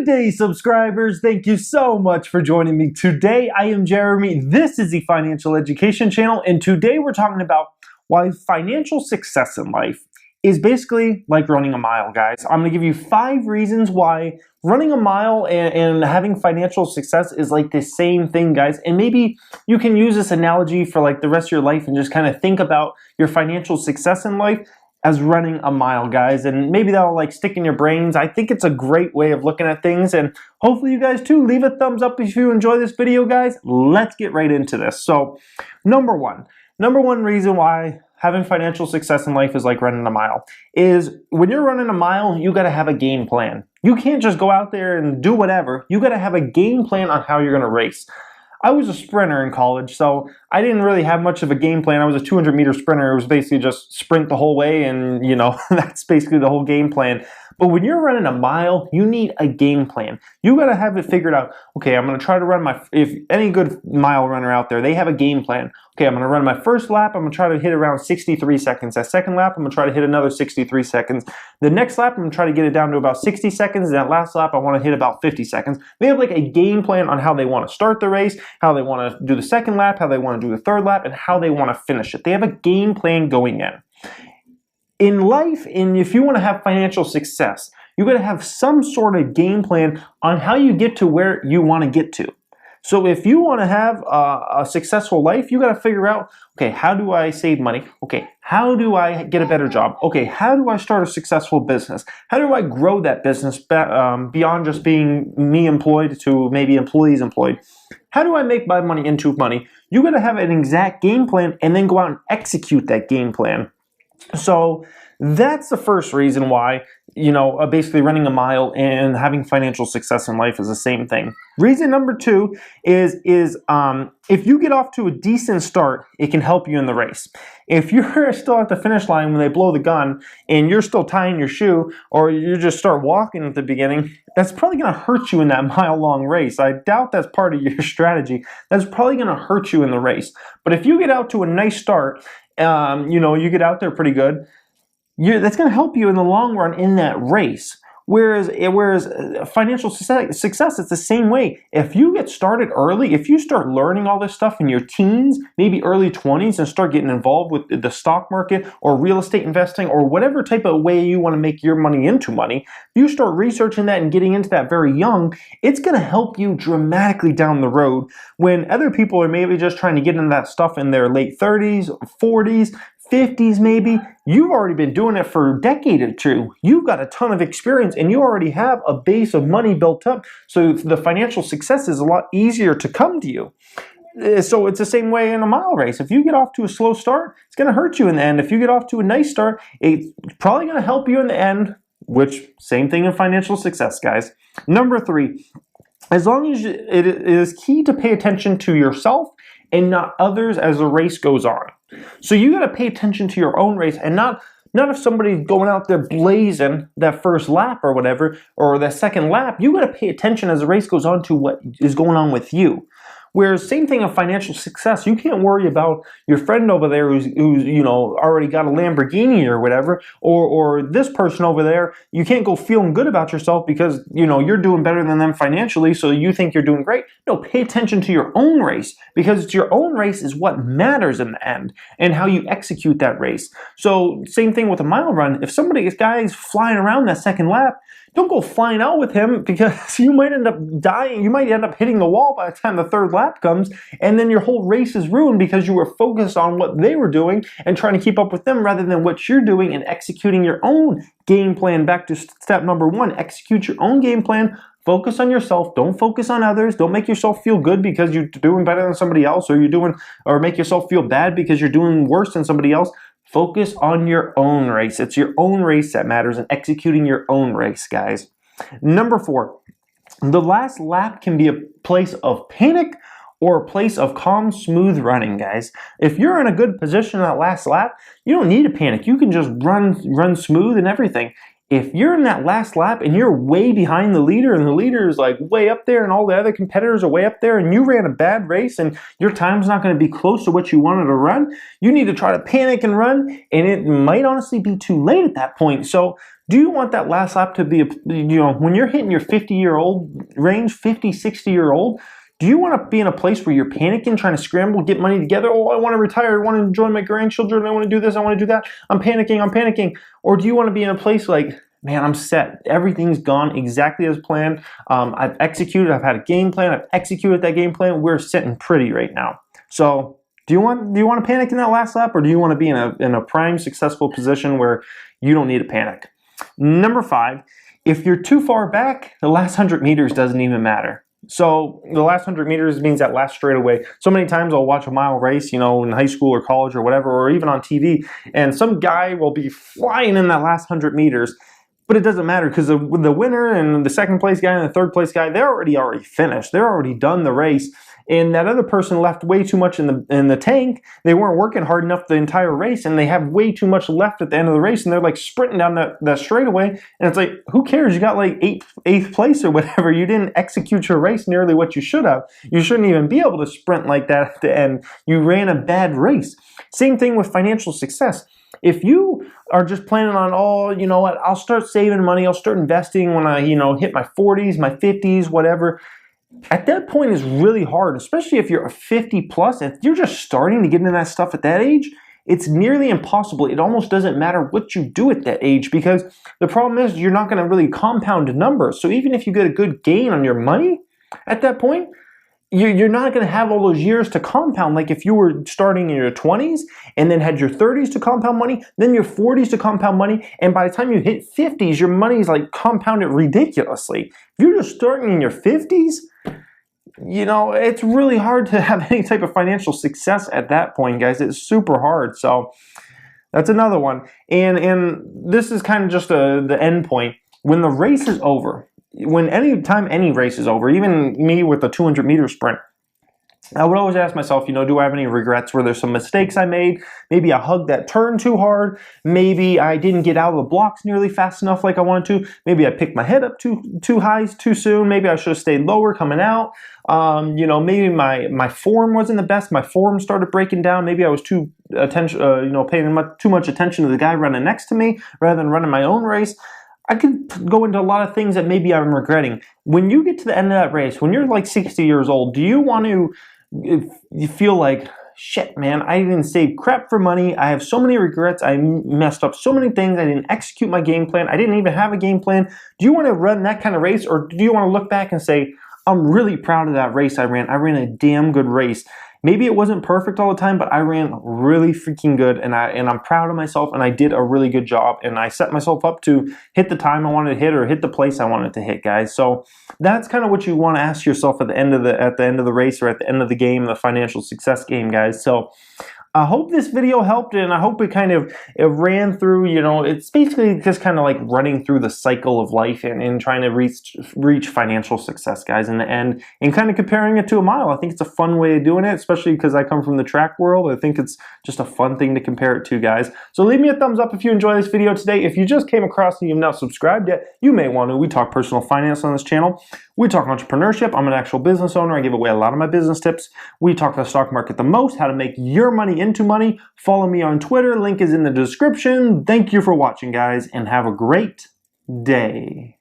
Good day, subscribers. Thank you so much for joining me. Today, I am Jeremy. This is the Financial Education Channel, and today we're talking about why financial success in life is basically like running a mile, guys. I'm going to give you 5 reasons why running a mile and having financial success is like the same thing, guys. And maybe you can use this analogy for like the rest of your life and just kind of think about your financial success in life as running a mile, guys, and maybe that'll like stick in your brains. I think it's a great way of looking at things, and hopefully you guys too. Leave a thumbs up if you enjoy this video, guys. Let's get right into this. So, number one reason why having financial success in life is like running a mile is when you're running a mile, you gotta have a game plan. You can't just go out there and do whatever. You gotta have a game plan on how you're gonna race. I was a sprinter in college, so I didn't really have much of a game plan. I was a 200-meter sprinter. It was basically just sprint the whole way, and you know, that's basically the whole game plan. But when you're running a mile, you need a game plan. You gotta have it figured out. Okay, I'm gonna try to run if any good mile runner out there, they have a game plan. Okay, I'm gonna run my first lap, I'm gonna try to hit around 63 seconds. That second lap, I'm gonna try to hit another 63 seconds. The next lap, I'm gonna try to get it down to about 60 seconds. And that last lap, I wanna hit about 50 seconds. They have like a game plan on how they wanna start the race, how they wanna do the second lap, how they wanna do the third lap, and how they wanna finish it. They have a game plan going in. In life, and if you want to have financial success, you got to have some sort of game plan on how you get to where you want to get to. So if you want to have a successful life, you got to figure out, okay, how do I save money? Okay, how do I get a better job? Okay, how do I start a successful business? How do I grow that business beyond just being me employed to maybe employees employed? How do I make my money into money? You got to have an exact game plan and then go out and execute that game plan. So that's the first reason why, you know, basically running a mile and having financial success in life is the same thing. Reason number 2 is if you get off to a decent start, it can help you in the race. If you're still at the finish line when they blow the gun and you're still tying your shoe, or you just start walking at the beginning, that's probably going to hurt you in that mile-long race. I doubt that's part of your strategy. That's probably going to hurt you in the race. But if you get out to a nice start, you know, you get out there pretty good, that's going to help you in the long run in that race. Whereas financial success, it's the same way. If you get started early, if you start learning all this stuff in your teens, maybe early 20s, and start getting involved with the stock market or real estate investing or whatever type of way you want to make your money into money, if you start researching that and getting into that very young, it's going to help you dramatically down the road when other people are maybe just trying to get into that stuff in their late 30s, 40s, 50s maybe. You've already been doing it for a decade or two. You've got a ton of experience and you already have a base of money built up. So the financial success is a lot easier to come to you. So it's the same way in a mile race. If you get off to a slow start, it's going to hurt you in the end. If you get off to a nice start, it's probably going to help you in the end, which same thing in financial success, guys. Number 3, as long as it is key to pay attention to yourself and not others as the race goes on. So you got to pay attention to your own race and not if somebody's going out there blazing that first lap or whatever, or that second lap. You got to pay attention as the race goes on to what is going on with you. Whereas same thing of financial success, you can't worry about your friend over there who's you know already got a Lamborghini or whatever, or this person over there. You can't go feeling good about yourself because you know you're doing better than them financially, so you think you're doing great. No, pay attention to your own race, because it's your own race is what matters in the end, and how you execute that race. So same thing with a mile run. If this guy's flying around that second lap, don't go flying out with him, because you might end up dying. You might end up hitting the wall by the time the third lap comes, and then your whole race is ruined because you were focused on what they were doing and trying to keep up with them rather than what you're doing and executing your own game plan. Back to step number 1, execute your own game plan. Focus on yourself. Don't focus on others. Don't make yourself feel good because you're doing better than somebody else, or make yourself feel bad because you're doing worse than somebody else. Focus on your own race. It's your own race that matters, and executing your own race, guys. Number 4, the last lap can be a place of panic or a place of calm, smooth running, guys. If you're in a good position in that last lap, you don't need to panic. You can just run smooth and everything. If you're in that last lap and you're way behind the leader, and the leader is like way up there and all the other competitors are way up there, and you ran a bad race and your time's not going to be close to what you wanted to run, you need to try to panic and run, and it might honestly be too late at that point. So Do you want that last lap to be, when you're hitting your 50-year-old range, 50, 60-year-old, do you want to be in a place where you're panicking, trying to scramble, get money together? Oh, I want to retire. I want to enjoy my grandchildren. I want to do this. I want to do that. I'm panicking. Or do you want to be in a place like, man, I'm set. Everything's gone exactly as planned. I've executed. I've had a game plan. I've executed that game plan. We're sitting pretty right now. So do you want to panic in that last lap, or do you want to be in a prime, successful position where you don't need to panic? Number 5, if you're too far back, the last 100 meters doesn't even matter. So the last 100 meters means that last straightaway. So many times I'll watch a mile race, in high school or college or whatever, or even on TV, and some guy will be flying in that last 100 meters. But it doesn't matter, because the winner and the second place guy and the third place guy, they're already finished. They're already done the race. And that other person left way too much in the tank. They weren't working hard enough the entire race, and they have way too much left at the end of the race, and they're like sprinting down that straightaway. And it's like, who cares? You got like eighth place or whatever. You didn't execute your race nearly what you should have. You shouldn't even be able to sprint like that at the end. You ran a bad race. Same thing with financial success. If you are just planning on, I'll start saving money, I'll start investing when I, hit my 40s, my 50s, whatever. At that point is really hard, especially if you're a 50 plus. If you're just starting to get into that stuff at that age, it's nearly impossible. It almost doesn't matter what you do at that age, because the problem is you're not going to really compound numbers. So even if you get a good gain on your money at that point, you're not going to have all those years to compound. Like if you were starting in your 20s and then had your 30s to compound money, then your 40s to compound money, and by the time you hit 50s, your money is like compounded ridiculously. If you're just starting in your 50s, it's really hard to have any type of financial success at that point, guys. It's super hard. So that's another one. And this is kind of just the end point. When the race is over, anytime any race is over, even me with a 200-meter sprint, I would always ask myself, do I have any regrets? Were there some mistakes I made? Maybe I hugged that turn too hard. Maybe I didn't get out of the blocks nearly fast enough like I wanted to. Maybe I picked my head up too high too soon. Maybe I should have stayed lower coming out. Maybe my form wasn't the best. My form started breaking down. Maybe I was paying too much attention to the guy running next to me rather than running my own race. I could go into a lot of things that maybe I'm regretting. When you get to the end of that race, when you're like 60 years old, do you want to feel like, shit, man, I didn't save crap for money. I have so many regrets. I messed up so many things. I didn't execute my game plan. I didn't even have a game plan. Do you want to run that kind of race, or do you want to look back and say, I'm really proud of that race I ran. I ran a damn good race. Maybe it wasn't perfect all the time, but I ran really freaking good, and I'm proud of myself, and I did a really good job, and I set myself up to hit the time I wanted to hit or hit the place I wanted to hit, guys. So that's kind of what you want to ask yourself at the end of the race, or at the end of the game, the financial success game, guys. So I hope this video helped, and I hope it ran through, it's basically just kind of like running through the cycle of life and trying to reach financial success, guys, in the end, and kind of comparing it to a mile. I think it's a fun way of doing it, especially because I come from the track world. I think it's just a fun thing to compare it to, guys. So leave me a thumbs up if you enjoy this video today. If you just came across and you've not subscribed yet, you may want to. We talk personal finance on this channel. We talk entrepreneurship. I'm an actual business owner. I give away a lot of my business tips. We talk the stock market the most, how to make your money into money. Follow me on Twitter. Link is in the description. Thank you for watching, guys, and have a great day.